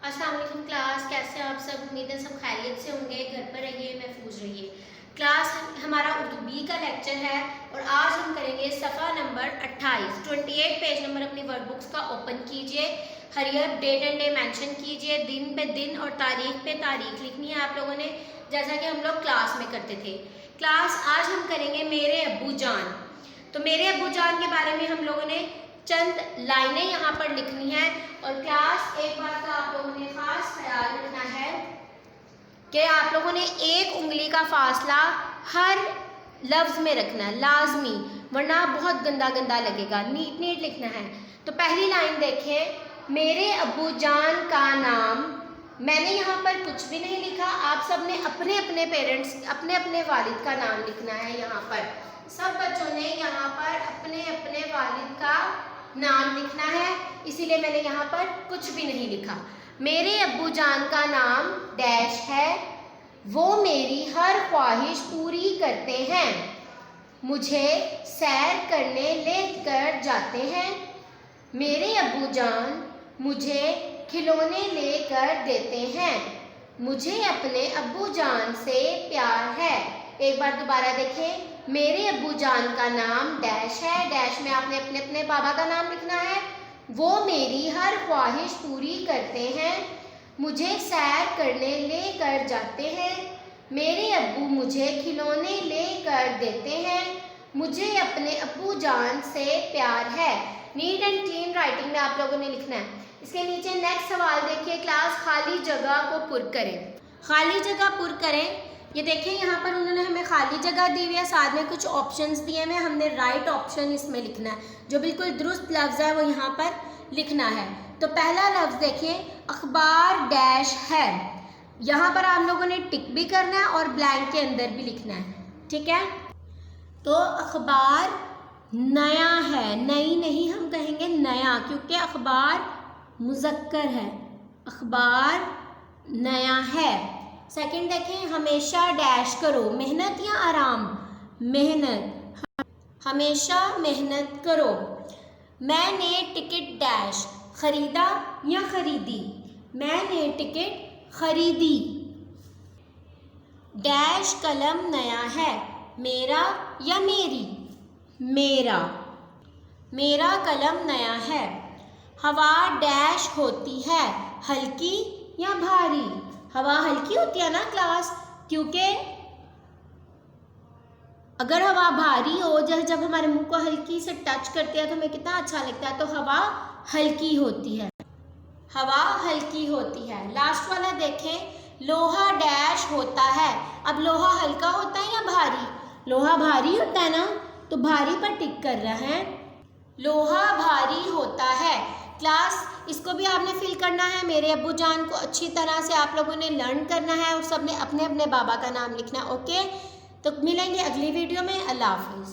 अस्सलाम वालेकुम क्लास, कैसे हैं आप सब। उम्मीद है सब खैरियत से होंगे। घर पर रहिए, महफूज रहिए। क्लास हमारा उर्दू बी का लेक्चर है और आज हम करेंगे सफ़ा नंबर 28 28 पेज नंबर अपनी वर्ड बुक्स का ओपन कीजिए। Hurry up date and day mention कीजिए। दिन पे दिन और तारीख पे तारीख लिखनी है आप लोगों ने, जैसा कि हम लोग क्लास में करते थे। क्लास आज हम करेंगे मेरे अब्बू जान। तो मेरे अब्बू जान के बारे में हम लोगों ने चंद लाइनें यहाँ पर लिखनी है। और क्लास एक बात का आप लोगों ने खास ख्याल रखना है कि आप लोगों ने एक उंगली का फासला हर लफ्ज़ में रखना है लाजमी, वरना बहुत गंदा गंदा लगेगा। नीट नीट लिखना है। तो पहली लाइन देखें, मेरे अब्बू जान का नाम। मैंने यहाँ पर कुछ भी नहीं लिखा, आप सब ने अपने अपने पेरेंट्स अपने अपने वालिद का नाम लिखना है। यहाँ पर सब बच्चों ने यहाँ पर अपने अपने वालिद का नाम लिखना है, इसीलिए मैंने यहाँ पर कुछ भी नहीं लिखा। मेरे अब्बू जान का नाम डैश है, वो मेरी हर ख्वाहिश पूरी करते हैं, मुझे सैर करने लेकर जाते हैं। मेरे अब्बू जान मुझे खिलौने लेकर देते हैं, मुझे अपने अब्बू जान से प्यार है। एक बार दोबारा देखें, मेरे अब्बू जान का नाम डैश है, डैश में आपने अपने अपने बाबा का नाम लिखना है। वो मेरी हर ख्वाहिश पूरी करते हैं, मुझे सैर करने लेकर जाते हैं। मेरे अब्बू मुझे खिलौने लेकर देते हैं, मुझे अपने अब्बू जान से प्यार है। नीट एंड क्लीन राइटिंग में आप लोगों ने लिखना है। इसके नीचे नेक्स्ट सवाल देखिए, क्लास खाली जगह को पुर करें। खाली जगह पुर करें, ये देखें यहाँ पर उन्होंने हमें खाली जगह दी हुई है, साथ में कुछ ऑप्शंस दिए हुए हैं। हमने राइट ऑप्शन इसमें लिखना है, जो बिल्कुल दुरुस्त लफ्ज़ है वो यहाँ पर लिखना है। तो पहला लफ्ज़ देखें, अखबार डैश है। यहाँ पर आप लोगों ने टिक भी करना है और ब्लैंक के अंदर भी लिखना है, ठीक है। तो अखबार नया है, नई नहीं हम कहेंगे नया, क्योंकि अखबार मुज़क्कर है। अखबार नया है। सेकंड देखें, हमेशा डैश करो, मेहनत या आराम। मेहनत, हमेशा मेहनत करो। मैंने टिकट डैश खरीदा या खरीदी। मैंने टिकट खरीदी। डैश कलम नया है, मेरा या मेरी। मेरा, मेरा कलम नया है। हवा डैश होती है, हल्की या भारी। हवा हल्की होती है ना क्लास, क्योंकि अगर हवा भारी हो, जब हमारे मुंह को हल्की से टच करती है तो हमें कितना अच्छा लगता है, तो हवा हल्की होती है। हवा हल्की होती है। लास्ट वाला देखें, लोहा डैश होता है। अब लोहा हल्का होता है या भारी? लोहा भारी होता है ना, तो भारी पर टिक कर रहा है। लोहा भारी होता है। क्लास इसको भी आपने फिल करना है। मेरे अब्बू जान को अच्छी तरह से आप लोगों ने लर्न करना है और सबने अपने अपने बाबा का नाम लिखना है। ओके, तो मिलेंगे अगली वीडियो में। अल्लाह हाफिज़।